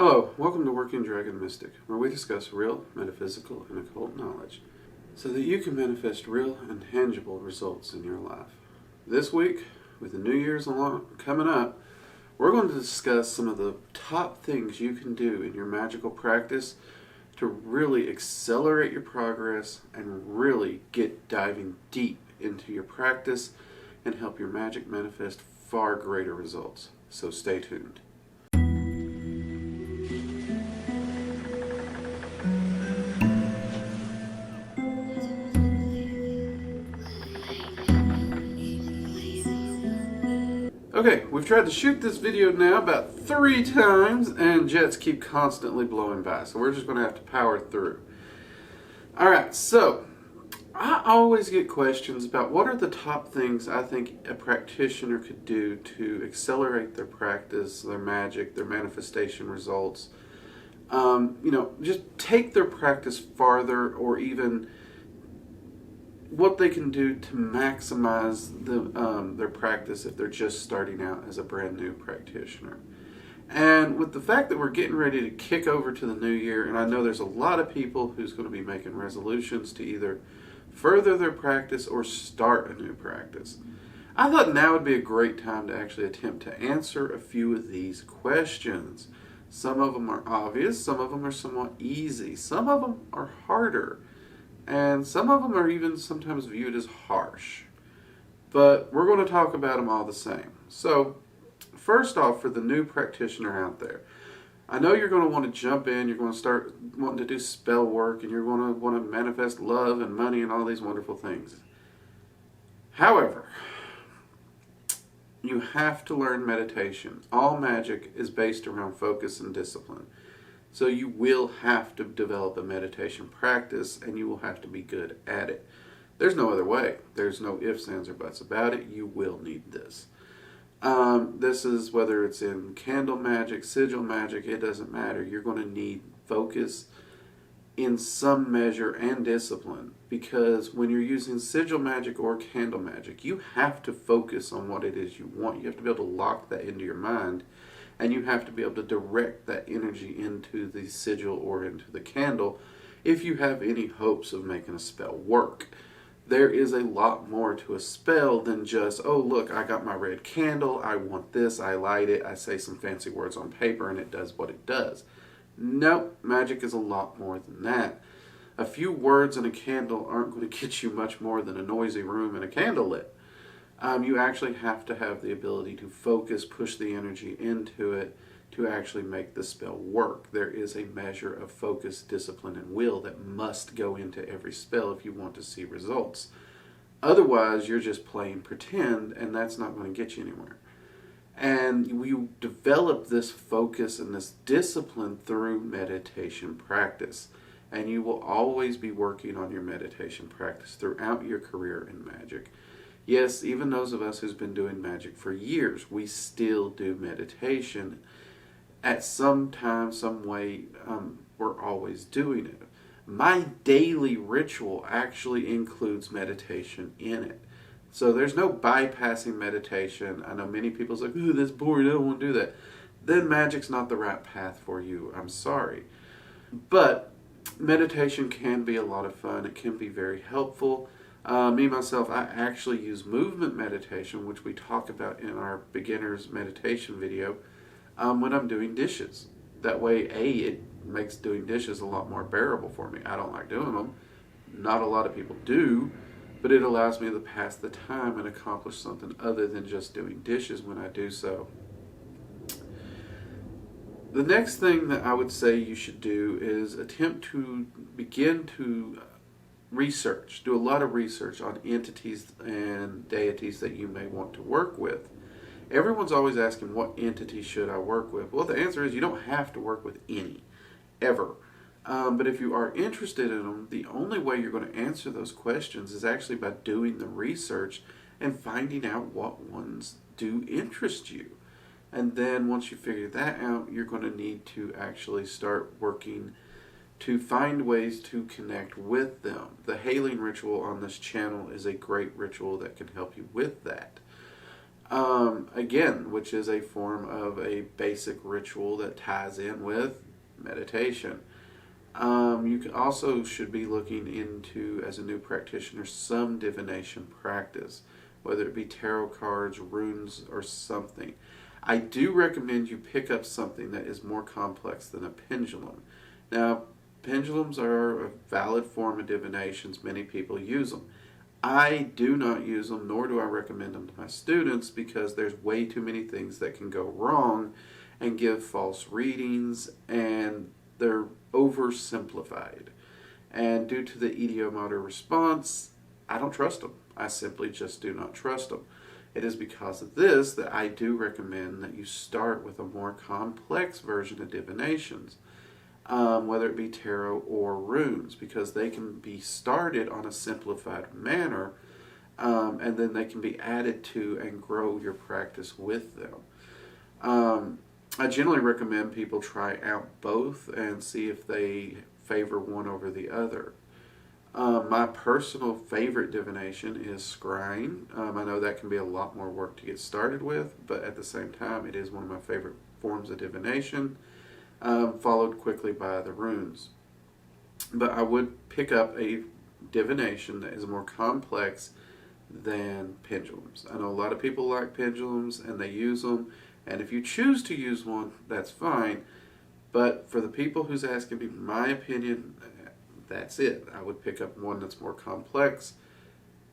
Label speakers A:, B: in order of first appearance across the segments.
A: Hello, welcome to Working Dragon Mystic, where we discuss real, metaphysical, and occult knowledge so that you can manifest real and tangible results in your life. This week, with the New Year's coming up, we're going to discuss some of the top things you can do in your magical practice to really accelerate your progress and really get diving deep into your practice and help your magic manifest far greater results. So stay tuned. Okay, we've tried to shoot this video now about 3 times and jets keep constantly blowing by, so we're just going to have to power through. Alright, so I always get questions about what are the top things I think a practitioner could do to accelerate their practice, their magic, their manifestation results. Just take their practice farther, or even what they can do to maximize their practice if they're just starting out as a brand new practitioner. And with the fact that we're getting ready to kick over to the new year, and I know there's a lot of people who's going to be making resolutions to either further their practice or start a new practice, I thought now would be a great time to actually attempt to answer a few of these questions. Some of them are obvious, some of them are somewhat easy, some of them are harder, and some of them are even sometimes viewed as harsh. But we're going to talk about them all the same. So, first off, for the new practitioner out there, I know you're going to want to jump in, you're going to start wanting to do spell work, and you're going to want to manifest love and money and all these wonderful things. However, you have to learn meditation. All magic is based around focus and discipline. So you will have to develop a meditation practice, and you will have to be good at it. There's no other way. There's no ifs, ands, or buts about it. You will need this. This is whether it's in candle magic, sigil magic, it doesn't matter. You're going to need focus in some measure and discipline, because when you're using sigil magic or candle magic, you have to focus on what it is you want. You have to be able to lock that into your mind, and you have to be able to direct that energy into the sigil or into the candle if you have any hopes of making a spell work. There is a lot more to a spell than just, oh look, I got my red candle, I want this, I light it, I say some fancy words on paper and it does what it does. Nope, magic is a lot more than that. A few words in a candle aren't going to get you much more than a noisy room and a candle lit. You actually have to have the ability to focus, push the energy into it to actually make the spell work. There is a measure of focus, discipline, and will that must go into every spell if you want to see results. Otherwise, you're just playing pretend, and that's not going to get you anywhere. And you develop this focus and this discipline through meditation practice. And you will always be working on your meditation practice throughout your career in magic. Yes, even those of us who's been doing magic for years, we still do meditation. At some time, some way, we're always doing it. My daily ritual actually includes meditation in it. So there's no bypassing meditation. I know many people say, ooh, that's boring, I don't want to do that. Then magic's not the right path for you. I'm sorry. But meditation can be a lot of fun. It can be very helpful. Myself, I actually use movement meditation, which we talk about in our beginner's meditation video, when I'm doing dishes. That way, it makes doing dishes a lot more bearable for me. I don't like doing them. Not a lot of people do, but it allows me to pass the time and accomplish something other than just doing dishes when I do so. The next thing that I would say you should do is attempt to begin to do a lot of research on entities and deities that you may want to work with. Everyone's always asking, what entity should I work with? Well, the answer is you don't have to work with any, ever. But if you are interested in them, the only way you're going to answer those questions is actually by doing the research and finding out what ones do interest you. And then once you figure that out, you're going to need to actually start working to find ways to connect with them. The hailing ritual on this channel is a great ritual that can help you with that. Again, which is a form of a basic ritual that ties in with meditation. You also should be looking into, as a new practitioner, some divination practice, whether it be tarot cards, runes, or something. I do recommend you pick up something that is more complex than a pendulum. Now, pendulums are a valid form of divinations. Many people use them. I do not use them, nor do I recommend them to my students, because there's way too many things that can go wrong and give false readings, and they're oversimplified. And due to the ideomotor response, I don't trust them. I simply just do not trust them. It is because of this that I do recommend that you start with a more complex version of divinations, whether it be tarot or runes, because they can be started on a simplified manner, and then they can be added to and grow your practice with them. I generally recommend people try out both and see if they favor one over the other. My personal favorite divination is scrying. I know that can be a lot more work to get started with, but at the same time, it is one of my favorite forms of divination, followed quickly by the runes. But I would pick up a divination that is more complex than pendulums. I know a lot of people like pendulums and they use them, and if you choose to use one, that's fine. But for the people who's asking me my opinion, that's it. I would pick up one that's more complex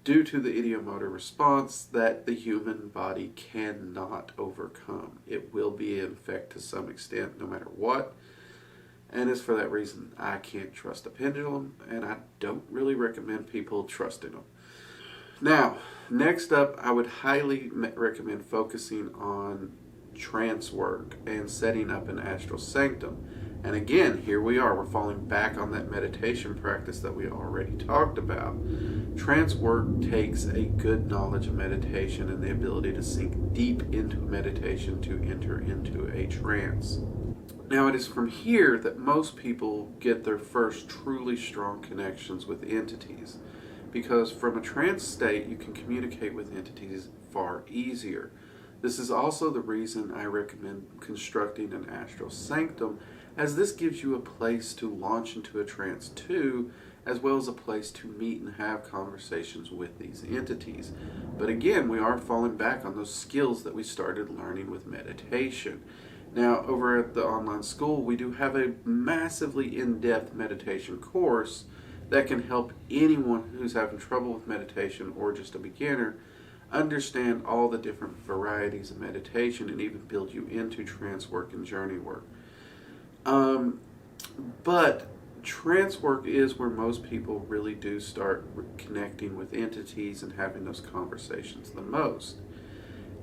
A: due to the ideomotor response that the human body cannot overcome. It will be in effect to some extent no matter what. And it's for that reason I can't trust a pendulum, and I don't really recommend people trusting them. Now, next up, I would highly recommend focusing on trance work and setting up an astral sanctum. And again, here we are. We're falling back on that meditation practice that we already talked about. Trance work takes a good knowledge of meditation and the ability to sink deep into meditation to enter into a trance. Now, it is from here that most people get their first truly strong connections with entities, because from a trance state, you can communicate with entities far easier. This is also the reason I recommend constructing an astral sanctum, as this gives you a place to launch into a trance too, as well as a place to meet and have conversations with these entities. But again, we are falling back on those skills that we started learning with meditation. Now, over at the online school, we do have a massively in-depth meditation course that can help anyone who's having trouble with meditation or just a beginner understand all the different varieties of meditation and even build you into trance work and journey work. But trance work is where most people really do start connecting with entities and having those conversations the most.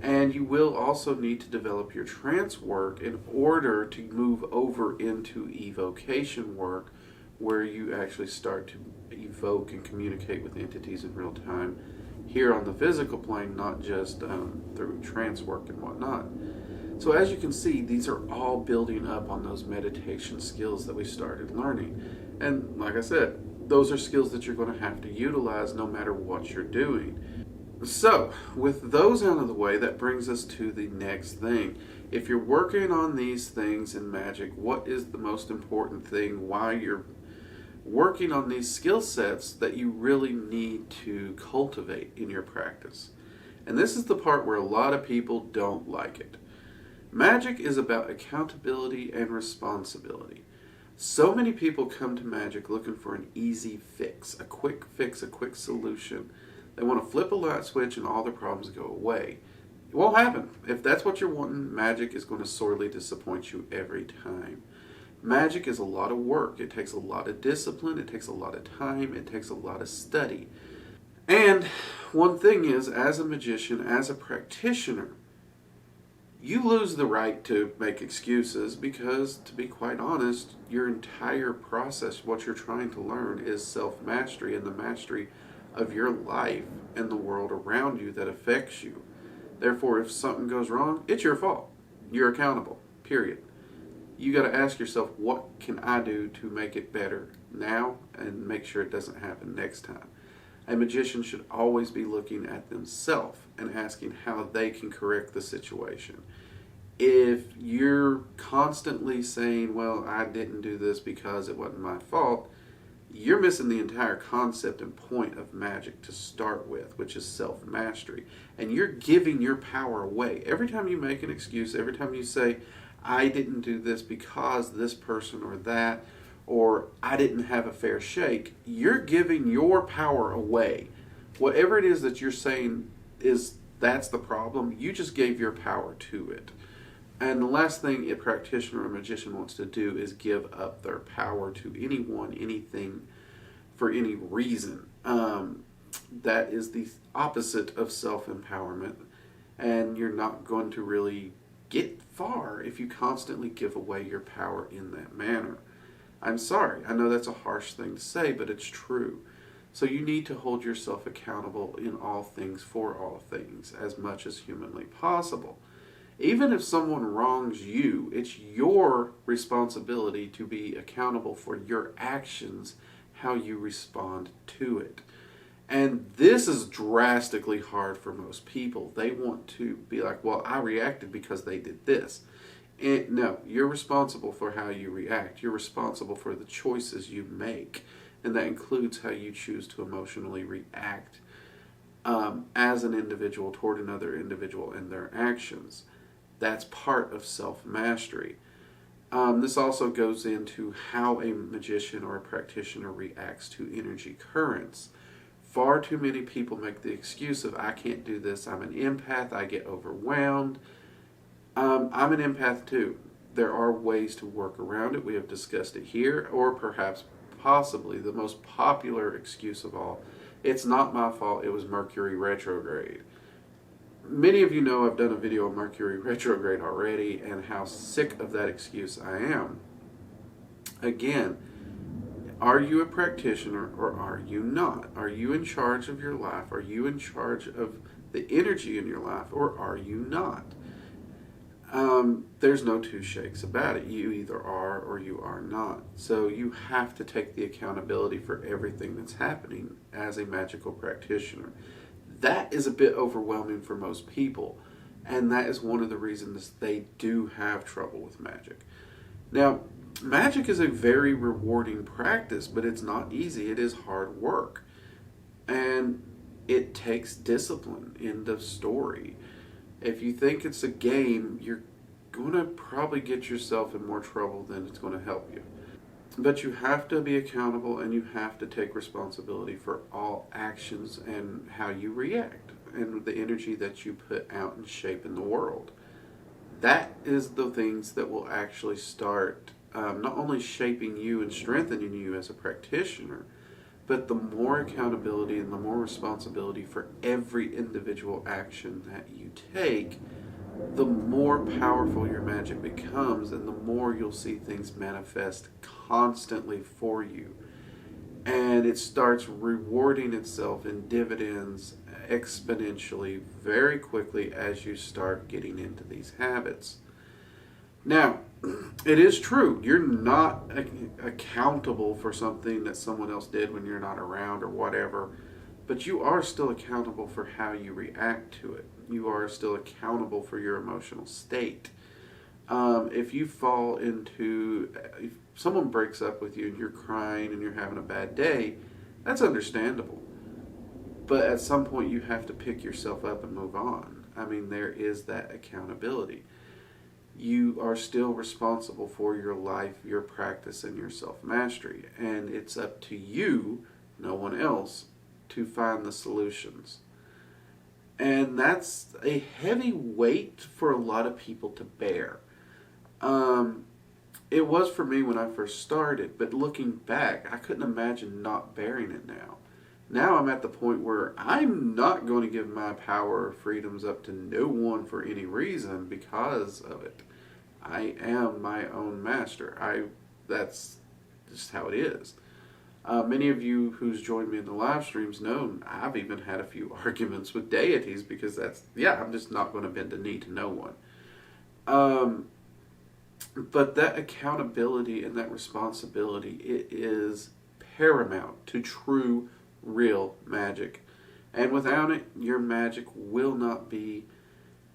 A: And you will also need to develop your trance work in order to move over into evocation work, where you actually start to evoke and communicate with entities in real time here on the physical plane, not just through trance work and whatnot. So as you can see, these are all building up on those meditation skills that we started learning. And like I said, those are skills that you're going to have to utilize no matter what you're doing. So, with those out of the way, that brings us to the next thing. If you're working on these things in Magick, what is the most important thing while you're working on these skill sets that you really need to cultivate in your practice? And this is the part where a lot of people don't like it. Magick is about accountability and responsibility. So many people come to Magick looking for an easy fix, a quick solution. They want to flip a light switch and all their problems go away. It won't happen. If that's what you're wanting, Magick is going to sorely disappoint you every time. Magick is a lot of work. It takes a lot of discipline. It takes a lot of time. It takes a lot of study. And one thing is, as a magician, as a practitioner, you lose the right to make excuses because, to be quite honest, your entire process, what you're trying to learn, is self-mastery and the mastery of your life and the world around you that affects you. Therefore, if something goes wrong, it's your fault. You're accountable, period. You got to ask yourself, what can I do to make it better now and make sure it doesn't happen next time? A magician should always be looking at themselves and asking how they can correct the situation. If you're constantly saying, well, I didn't do this because it wasn't my fault, you're missing the entire concept and point of magic to start with, which is self-mastery. And you're giving your power away. Every time you make an excuse, every time you say, I didn't do this because this person or that, or I didn't have a fair shake, you're giving your power away. Whatever it is that you're saying is that's the problem, you just gave your power to it. And the last thing a practitioner or a magician wants to do is give up their power to anyone, anything, for any reason. That is the opposite of self-empowerment, and you're not going to really get far if you constantly give away your power in that manner. I'm sorry, I know that's a harsh thing to say, but it's true. So you need to hold yourself accountable in all things for all things as much as humanly possible. Even if someone wrongs you, it's your responsibility to be accountable for your actions, how you respond to it. And this is drastically hard for most people. They want to be like, well, I reacted because they did this. And no, you're responsible for how you react. You're responsible for the choices you make. And that includes how you choose to emotionally react as an individual toward another individual and their actions. That's part of self-mastery. This also goes into how a magician or a practitioner reacts to energy currents. Far too many people make the excuse of, I can't do this, I'm an empath, I get overwhelmed. I'm an empath too. There are ways to work around it. We have discussed it here, or perhaps possibly the most popular excuse of all, it's not my fault, it was Mercury Retrograde. Many of you know I've done a video on Mercury Retrograde already and how sick of that excuse I am. Again, are you a practitioner or are you not? Are you in charge of your life? Are you in charge of the energy in your life or are you not? There's no two shakes about it. You either are or you are not. So you have to take the accountability for everything that's happening as a magical practitioner. That is a bit overwhelming for most people, and that is one of the reasons they do have trouble with magic. Now, magic is a very rewarding practice, but it's not easy. It is hard work, and it takes discipline. End of story. If you think it's a game, you're going to probably get yourself in more trouble than it's going to help you. But you have to be accountable and you have to take responsibility for all actions and how you react and the energy that you put out and shape in the world. That is the things that will actually start not only shaping you and strengthening you as a practitioner, but the more accountability and the more responsibility for every individual action that you take, the more powerful your magic becomes and the more you'll see things manifest constantly for you. And it starts rewarding itself in dividends exponentially very quickly as you start getting into these habits. Now, it is true, you're not accountable for something that someone else did when you're not around or whatever, but you are still accountable for how you react to it. You are still accountable for your emotional state. If you fall into, if someone breaks up with you and you're crying and you're having a bad day, that's understandable. But at some point you have to pick yourself up and move on. I mean, there is that accountability. You are still responsible for your life, your practice, and your self-mastery. And it's up to you, no one else, to find the solutions. And that's a heavy weight for a lot of people to bear. It was for me when I first started, but looking back, I couldn't imagine not bearing it now. Now I'm at the point where I'm not going to give my power or freedoms up to no one for any reason because of it. I am my own master. That's just how it is. Many of you who's joined me in the live streams know I've even had a few arguments with deities because I'm just not going to bend a knee to no one. But that accountability and that responsibility, it is paramount to true real magic. And without it, your magic will not be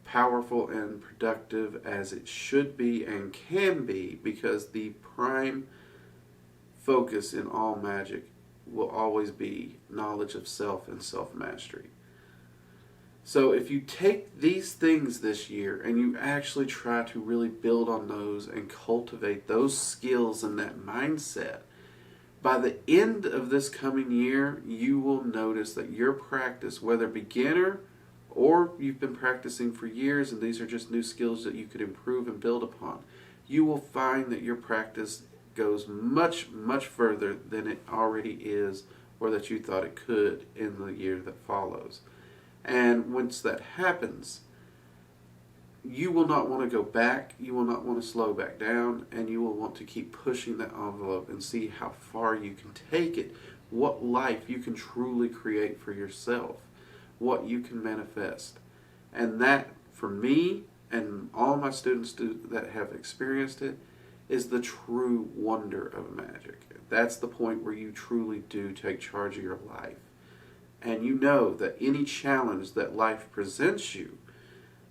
A: powerful and productive as it should be and can be, because the prime focus in all magic will always be knowledge of self and self-mastery. So if you take these things this year and you actually try to really build on those and cultivate those skills and that mindset, by the end of this coming year, you will notice that your practice, whether beginner or you've been practicing for years and these are just new skills that you could improve and build upon, you will find that your practice goes much, much further than it already is or that you thought it could in the year that follows. And once that happens, you will not want to go back, you will not want to slow back down, and you will want to keep pushing that envelope and see how far you can take it, what life you can truly create for yourself, what you can manifest. And that, for me and all my students that have experienced it, is the true wonder of magic. That's the point where you truly do take charge of your life. And you know that any challenge that life presents you,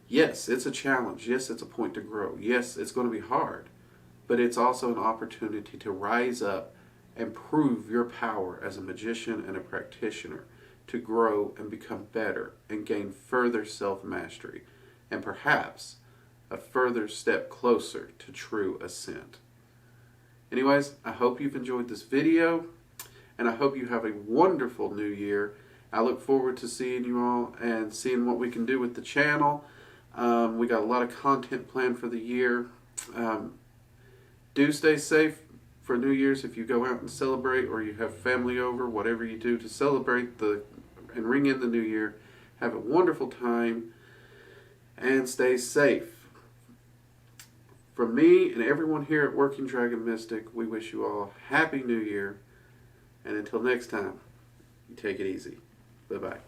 A: yes, it's a challenge. Yes, it's a point to grow. Yes, it's going to be hard. But it's also an opportunity to rise up and prove your power as a magician and a practitioner, to grow and become better and gain further self-mastery, and perhaps a further step closer to true ascent. Anyways, I hope you've enjoyed this video, and I hope you have a wonderful new year. I look forward to seeing you all and seeing what we can do with the channel. We got a lot of content planned for the year. Do stay safe for New Year's if you go out and celebrate, or you have family over, whatever you do to celebrate and ring in the new year. Have a wonderful time and stay safe. From me and everyone here at Working Dragon Mystic, we wish you all a Happy New Year. And until next time, you take it easy. Bye-bye.